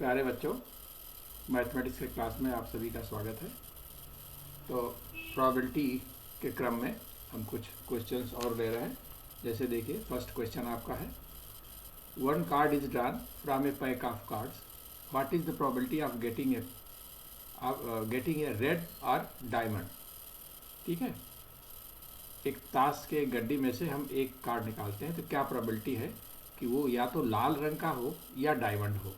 प्यारे बच्चों, मैथमेटिक्स के क्लास में आप सभी का स्वागत है। तो प्रोबेबिलिटी के क्रम में हम कुछ क्वेश्चंस और ले रहे हैं। जैसे देखिए, फर्स्ट क्वेश्चन आपका है, one card is drawn from a pack of cards, what is the probability of getting a red और डायमंड। ठीक है, एक ताश के गड्डी में से हम एक कार्ड निकालते हैं, तो क्या प्रोबेबिलिटी है कि वो या तो लाल रंग का हो या डायमंड हो।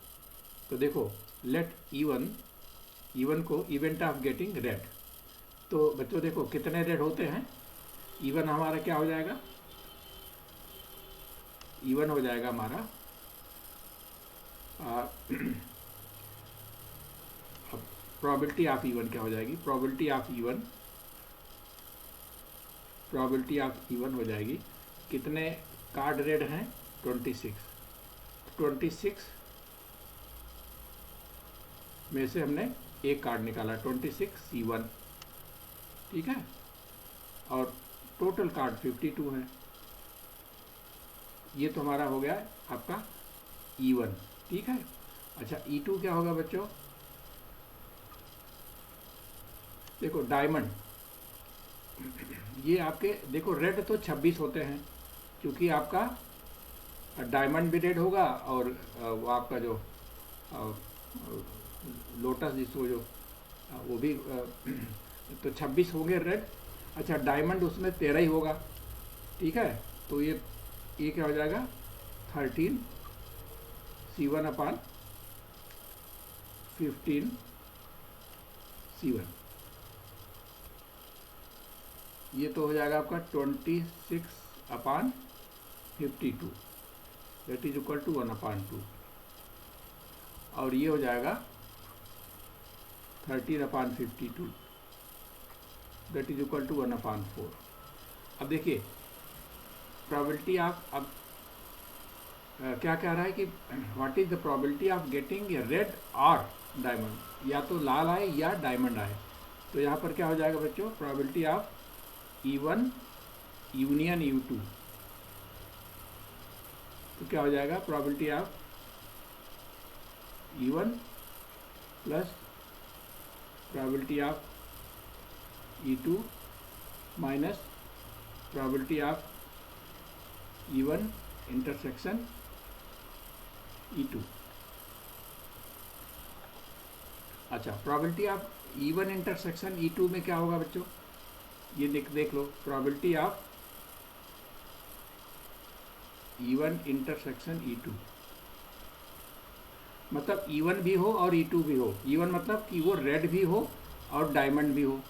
तो देखो, लेट इवन को इवेंट ऑफ गेटिंग रेड। तो बच्चों देखो कितने रेड होते हैं। इवन हमारा क्या हो जाएगा, इवन हो जाएगा हमारा प्रोबेबिलिटी ऑफ इवन क्या हो जाएगी, प्रोबेबिलिटी ऑफ इवन हो जाएगी। कितने कार्ड रेड हैं, 26 में से हमने एक कार्ड निकाला, 26 C1। ठीक है, और टोटल कार्ड 52 है। ये तो हमारा हो गया आपका E1। ठीक है, अच्छा E2 क्या होगा बच्चों। देखो डायमंड, ये आपके देखो रेड तो 26 होते हैं, क्योंकि आपका डायमंड भी रेड होगा और वो आपका जो लोटस जिसको जो वो भी तो 26 होंगे रेड। अच्छा डायमंड उसमें 13 ही होगा। ठीक है, तो ये क्या हो जाएगा, 13 C1 अपान 15 C1। ये तो हो जाएगा आपका 26 अपान 52, दैट इज इक्वल टू 1/2। और ये हो जाएगा 13/52, दैट इज इक्वल टू 1/4। अब देखिए प्रोबेबिलिटी ऑफ, अब क्या कह रहा है कि what is the probability of getting a red और डायमंड, या तो लाल आए या डायमंड आए। तो यहाँ पर क्या हो जाएगा बच्चों, probability of E1 union U2। तो क्या हो जाएगा, probability of E1 plus probability of E2 minus probability of E1 intersection E2। अच्छा, probability of E1 intersection E2 में क्या होगा बच्चों, ये देख लो, probability of E1 intersection E2, मतलब E1 भी हो और E2 भी हो। E1 मतलब कि वो रेड भी हो और डायमंड भी हो,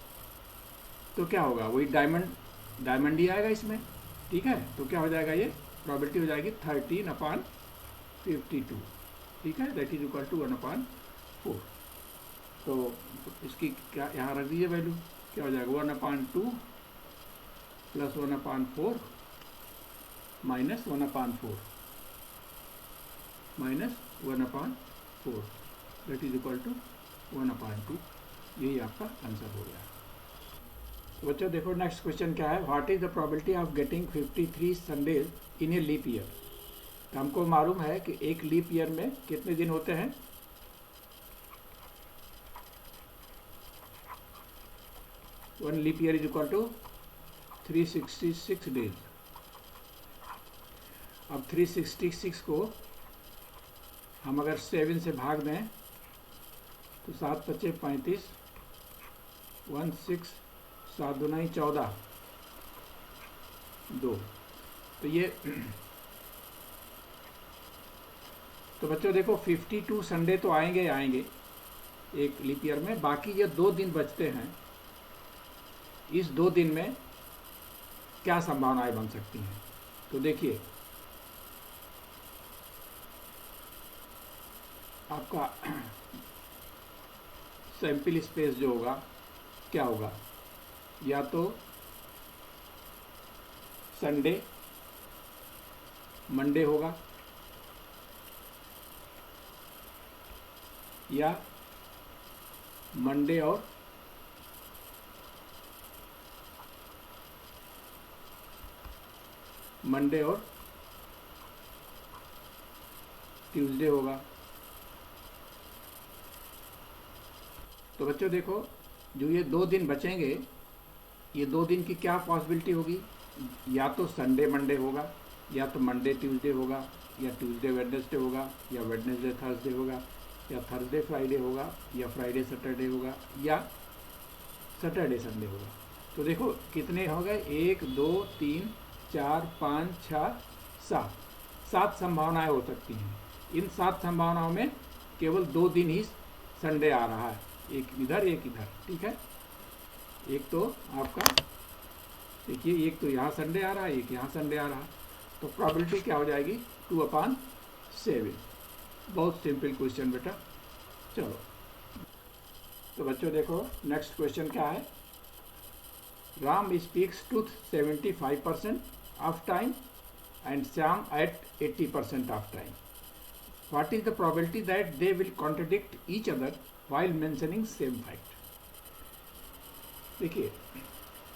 तो क्या होगा, वही डायमंड ही आएगा इसमें। ठीक है, तो क्या हो जाएगा, ये प्रोबेबिलिटी हो जाएगी 13/52। ठीक है, दैट इज इक्वल टू 1/4। तो इसकी क्या यहाँ रख दीजिए वैल्यू, क्या हो जाएगा 1/2 plus 1/4 minus 1/4 minus 1/4, that is equal to 1/2। यही आपका आंसर हो गया। तो बच्चों देखो नेक्स्ट क्वेश्चन क्या है, what is the probability of getting 53 Sundays in a leap year. तो हमको मालूम है कि एक लीप ईयर में कितने दिन होते हैं, one leap year is equal to 366 days. अब 366 को हम अगर 7 से भाग दें तो 7×5 = 35, 16, 7 दूनी 14, 2। तो ये तो बच्चों देखो 52 संडे तो आएंगे एक लीप ईयर में। बाकी ये 2 दिन बचते हैं, इस 2 दिन में क्या संभावनाएं बन सकती हैं। तो देखिए आपका सैंपल स्पेस जो होगा क्या होगा, या तो संडे मंडे होगा, या मंडे और ट्यूसडे होगा, तो बच्चों देखो, जो ये 2 दिन बचेंगे, ये 2 दिन की क्या पॉसिबिलिटी होगी? या तो संडे मंडे होगा, या तो मंडे ट्यूसडे होगा, या ट्यूसडे वेडनेसडे होगा, या वेडनेसडे थर्सडे होगा, या थर्सडे फ्राइडे होगा, या फ्राइडे सैटरडे होगा, या सैटरडे संडे होगा। तो देखो कितने हो गए, 1 2 3 4 5 6 7, 7 संभावनाएं हो सकती हैं। इन 7 संभावनाओं में केवल 2 दिन ही संडे आ रहा है, एक इधर एक इधर, ठीक है। एक तो आपका देखिए, एक तो यहाँ संडे आ रहा है, एक यहाँ संडे आ रहा है, तो प्रोबेबिलिटी क्या हो जाएगी? 2/7। बहुत सिंपल क्वेश्चन बेटा। चलो, तो बच्चों देखो नेक्स्ट क्वेश्चन क्या है। Ram speaks truth 75% of time and Shyam at 80% of time. What is the probability that they will contradict each other while mentioning same fact? देखिए,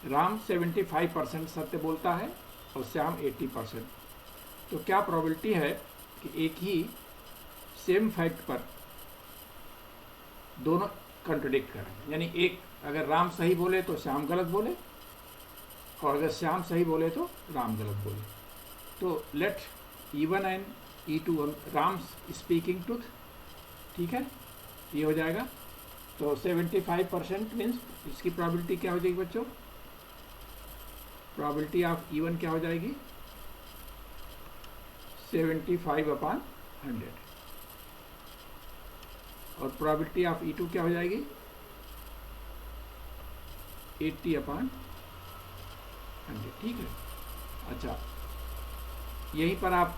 राम 75% सत्य बोलता है और श्याम 80%। तो क्या प्रोबेबिलिटी है कि एक ही सेम फैक्ट पर दोनों कॉन्ट्रडिक्ट करें? यानी एक अगर राम सही बोले तो श्याम गलत बोले, और अगर श्याम सही बोले तो राम गलत बोले। तो let E1 and E2 Ram speaking truth, ठीक है, ये हो जाएगा। तो 75% मीन्स इसकी प्रोबेबिलिटी क्या हो जाएगी बच्चों? प्रोबेबिलिटी ऑफ E1 क्या हो जाएगी? 75/100। और प्रोबेबिलिटी ऑफ E2 क्या हो जाएगी? 80/100, ठीक है। अच्छा, यहीं पर आप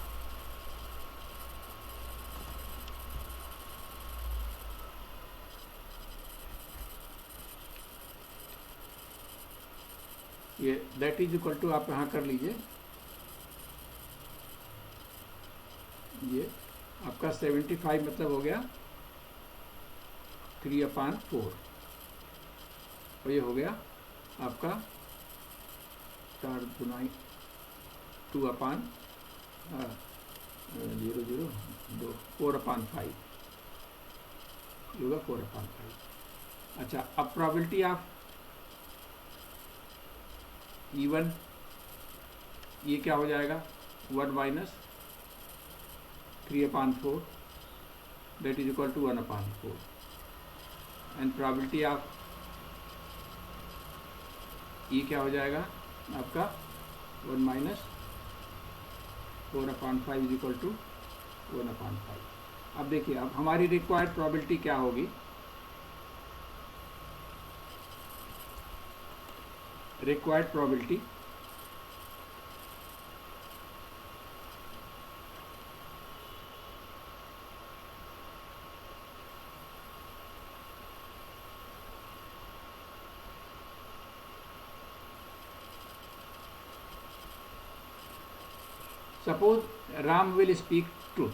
ये दैट इज इक्वल टू आप यहाँ कर लीजिए, ये आपका 75 मतलब हो गया 3/4, और ये हो गया आपका 4 गुना 2/0 0 2 4/5, ये होगा 4/5। अच्छा, अब प्रोबेबिलिटी ऑफ E1 ये क्या हो जाएगा? 1 minus 3/4 that is equal to 1/4। And probability of E क्या हो जाएगा आपका? 1 माइनस 4/5 इज इक्वल टू 1/5। अब देखिए, अब हमारी रिक्वायर्ड प्रोबेबिलिटी क्या होगी? Required probability suppose Ram will speak truth,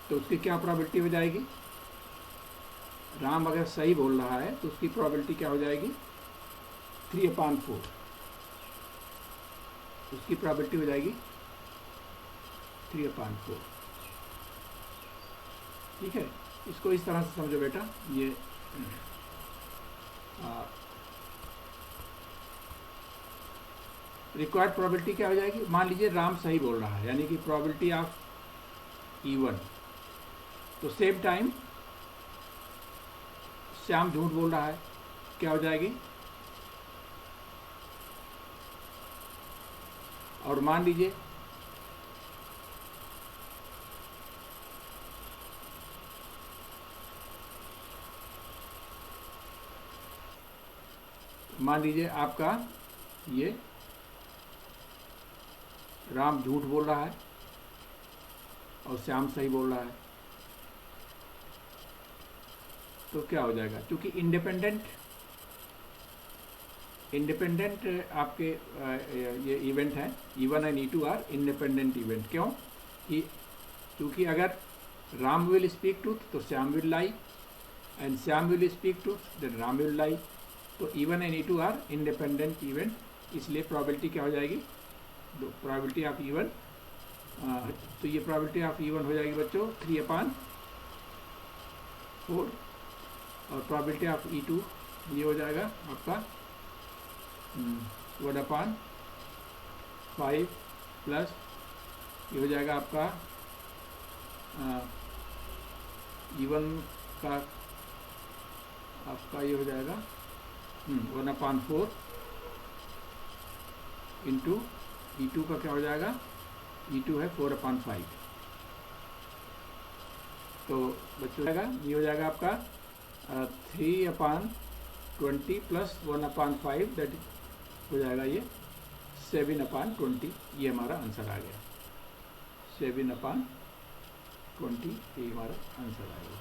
तो उसकी क्या प्रोबेबिलिटी हो जाएगी? राम अगर सही बोल रहा है तो उसकी प्रोबेबिलिटी क्या हो जाएगी? 3/4। उसकी प्रोबेबिलिटी हो जाएगी 3/4, ठीक है। इसको इस तरह से समझो बेटा, ये रिक्वायर्ड प्रोबेबिलिटी क्या हो जाएगी? मान लीजिए राम सही बोल रहा है, यानी कि प्रोबेबिलिटी ऑफ E1, तो सेम टाइम श्याम झूठ बोल रहा है, क्या हो जाएगी? और मान लीजिए आपका ये राम झूठ बोल रहा है और श्याम सही बोल रहा है, तो क्या हो जाएगा? क्योंकि इंडिपेंडेंट आपके ये इवेंट है, E1 and E2 are independent event. क्यों? क्योंकि अगर राम विल स्पीक ट्रूथ तो Shyam will lie, and Shyam will speak truth then Ram will lie. तो E1 and E2 are independent event, इसलिए प्रोबेबिलिटी क्या हो जाएगी? प्रोबेबिलिटी ऑफ E1, तो ये प्रोबेबिलिटी ऑफ E1 हो जाएगी बच्चों 3/4, और प्रोबेबिलिटी ऑफ E2 ये हो जाएगा आपका 1/5 प्लस ये हो जाएगा आपका E1 का आपका ये हो जाएगा 1/4 इंटू E2 का क्या हो जाएगा, E2 है 4/5। तो बच्चों जाएगा ये हो जाएगा आपका 3/20 प्लस 1/5 दैट हो जाएगा ये 7/20। ये हमारा आंसर आ गया, 7/20 ये हमारा आंसर आ गया।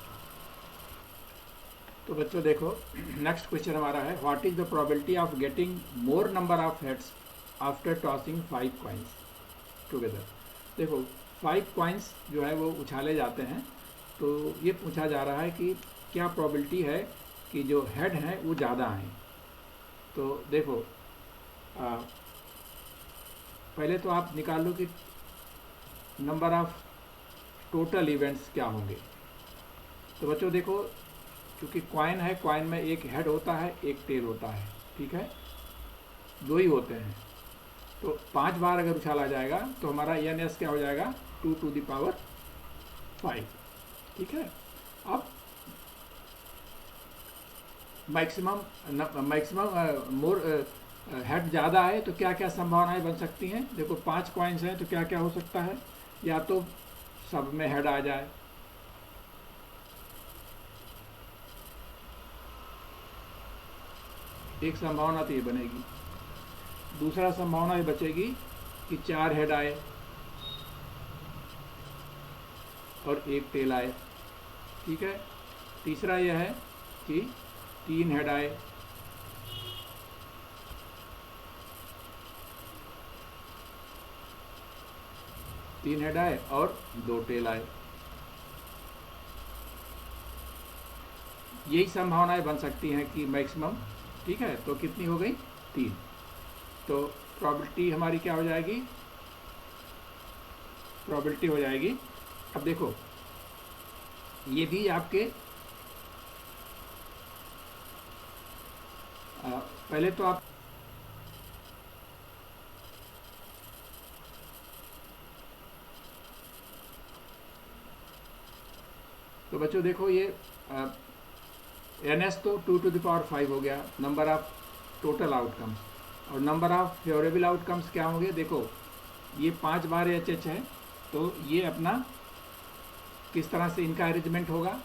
तो बच्चों देखो नेक्स्ट क्वेश्चन हमारा है, what is the probability of getting more number of heads after tossing 5 coins together. देखो 5 कॉइन्स जो है वो उछाले जाते हैं, तो ये पूछा जा रहा है कि क्या प्रोबेबिलिटी है कि जो हेड हैं वो ज़्यादा हैं। तो देखो पहले तो आप निकाल लो कि नंबर ऑफ टोटल इवेंट्स क्या होंगे। तो बच्चों देखो क्योंकि कॉइन है, कॉइन में एक हेड होता है एक टेल होता है, ठीक है, दो ही होते हैं। तो 5 बार अगर उछाला जाएगा तो हमारा NS क्या हो जाएगा 2⁵, ठीक है। अब मैक्सिमम मोर हेड ज़्यादा है तो क्या क्या संभावनाएं बन सकती हैं। देखो 5 कॉइन्स हैं तो क्या क्या हो सकता है, या तो सब में हेड आ जाए, एक संभावना तो ये बनेगी। दूसरा संभावना ये बचेगी कि 4 हेड आए और एक टेल आए, ठीक है। तीसरा यह है कि 3 हेड आए, और 2 टेल आए। यही संभावनाएं बन सकती हैं कि मैक्सिमम, ठीक है। तो कितनी हो गई 3। तो प्रोबेबिलिटी हमारी क्या हो जाएगी, प्रोबेबिलिटी हो जाएगी। अब देखो ये भी आपके पहले तो आप तो बच्चों देखो ये NS तो 2⁵ हो गया नंबर ऑफ टोटल आउटकम्स, और नंबर ऑफ फेवरेबल आउटकम्स क्या होंगे। देखो ये 5 बार HH है, तो ये अपना किस तरह से इनका अरेंजमेंट होगा,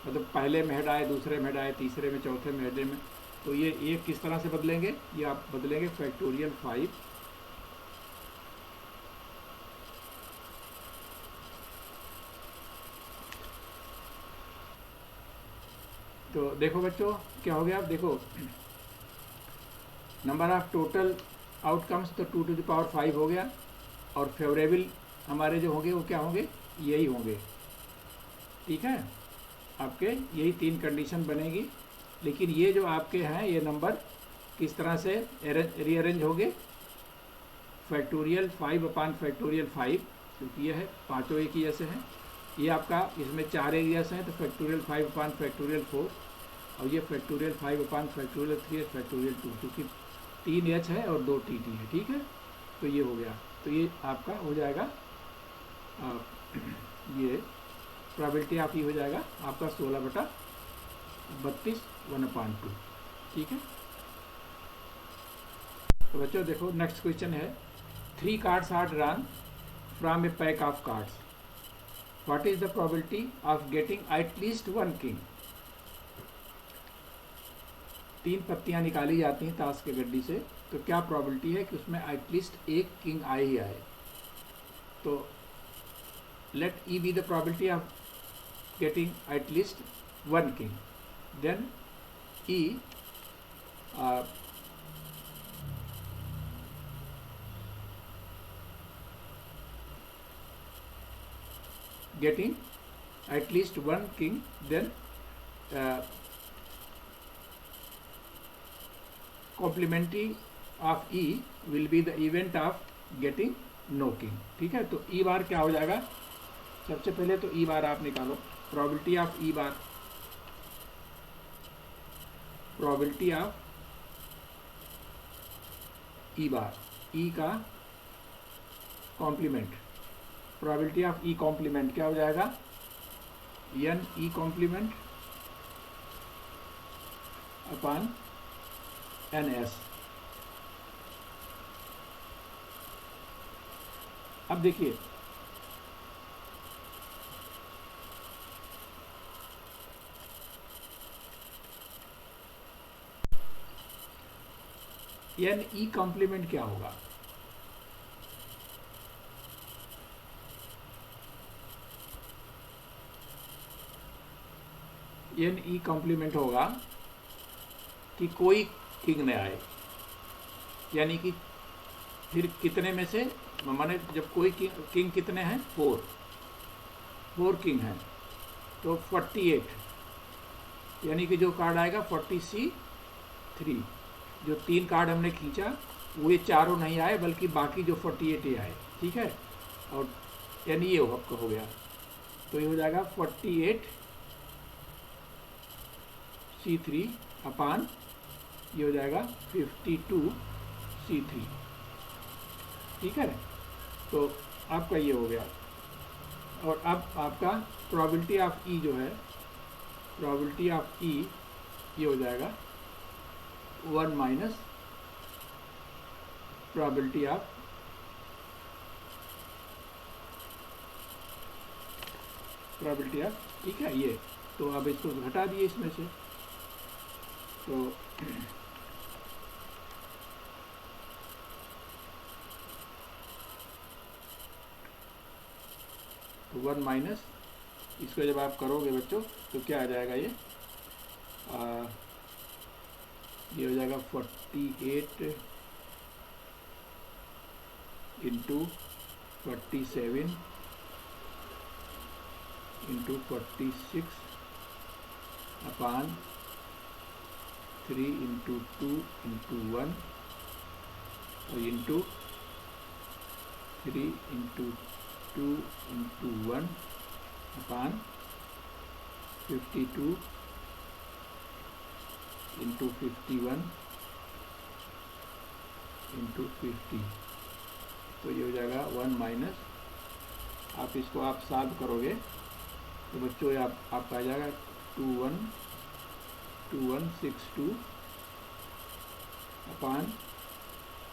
मतलब पहले में हेड आए, दूसरे में हेड आए, तीसरे में, चौथे में, हेड में, तो ये किस तरह से बदलेंगे, ये आप बदलेंगे फैक्टोरियल 5 तो देखो बच्चों क्या हो गया। अब देखो नंबर ऑफ टोटल आउटकम्स तो 2⁵ हो गया, और फेवरेबल हमारे जो होंगे वो क्या होंगे, यही होंगे, ठीक है। आपके यही 3 कंडीशन बनेगी। लेकिन ये जो आपके हैं ये नंबर किस तरह से रीअरेंज होंगे, फैक्टोरियल 5/5, क्योंकि ये है पाँचों एक ही जैसे हैं। ये आपका इसमें 4 एरियास हैं, तो फैक्टोरियल 5/4, और ये फैक्टोरियल 5/3 फैक्टोरियल 2, क्योंकि 3 H है और 2 TT है, ठीक है। तो ये हो गया, तो ये आपका हो जाएगा ये प्रोबेबिलिटी आप ये हो जाएगा आपका 16/32 1/2, ठीक है। तो बच्चों देखो नेक्स्ट क्वेश्चन है, 3 cards are drawn from a pack of cards, what is the probability of getting at least 1 king. 3 पत्तियां निकाली जाती हैं ताश के गड्डी से, तो क्या प्रोबेबिलिटी है कि उसमें एटलीस्ट 1 किंग आए ही आए। तो let E be the probability of getting at least 1 king, then E getting at least 1 king, then complementary of E will be the event of getting no king, ठीक है। तो E बार क्या हो जाएगा, सबसे पहले तो E बार आप निकालो, प्रोबेबिलिटी ऑफ E बार प्रोबेबिलिटी ऑफ ई बार, ई का complement, probability of E complement क्या हो जाएगा, N E complement upon N S. अब देखिए एन ई कॉम्प्लीमेंट क्या होगा, एन ई कॉम्प्लीमेंट होगा कि कोई किंग न आए, यानी कि फिर कितने में से, माने जब कोई किंग कितने हैं, 4 किंग हैं तो 48, यानी कि जो कार्ड आएगा 40C3, जो 3 कार्ड हमने खींचा वो ये चारों नहीं आए बल्कि बाकी जो 48 ही आए, ठीक है। और यानी ये आपका हो गया, तो ये हो जाएगा 48C3 अपान ये हो जाएगा 52C3, ठीक है। तो आपका ये हो गया। और अब आपका प्रोबेबिलिटी ऑफ ई जो है, प्रोबेबिलिटी ऑफ ई ये हो जाएगा 1 माइनस प्रोबेबिलिटी ऑफ ठीक है ये। तो अब इसको घटा दिए इसमें से, तो 1 माइनस इसको जब आप करोगे बच्चों तो क्या आ जाएगा, ये हो जाएगा 48 इंटू 47 इंटू 46 अपान 3 इंटू 2 इंटू 1 और इंटू 3 इंटू 2 इंटू 1 अपान 52 इंटू 51 इंटू 50। तो ये हो जाएगा 1 माइनस, आप इसको आप सॉल्व करोगे तो बच्चों आपका आ जाएगा 2162 अपान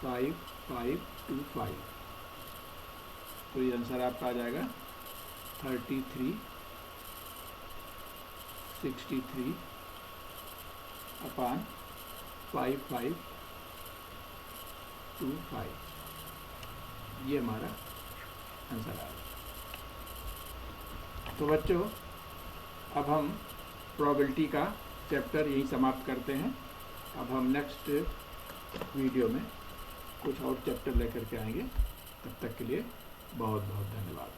5525। तो ये आंसर आपका आ जाएगा 3363 अपान 5525, ये हमारा आंसर आ गया। तो बच्चों अब हम प्रोबेबिलिटी का चैप्टर यही समाप्त करते हैं। अब हम नेक्स्ट वीडियो में कुछ और चैप्टर लेकर के आएंगे। तब तक के लिए बहुत बहुत धन्यवाद।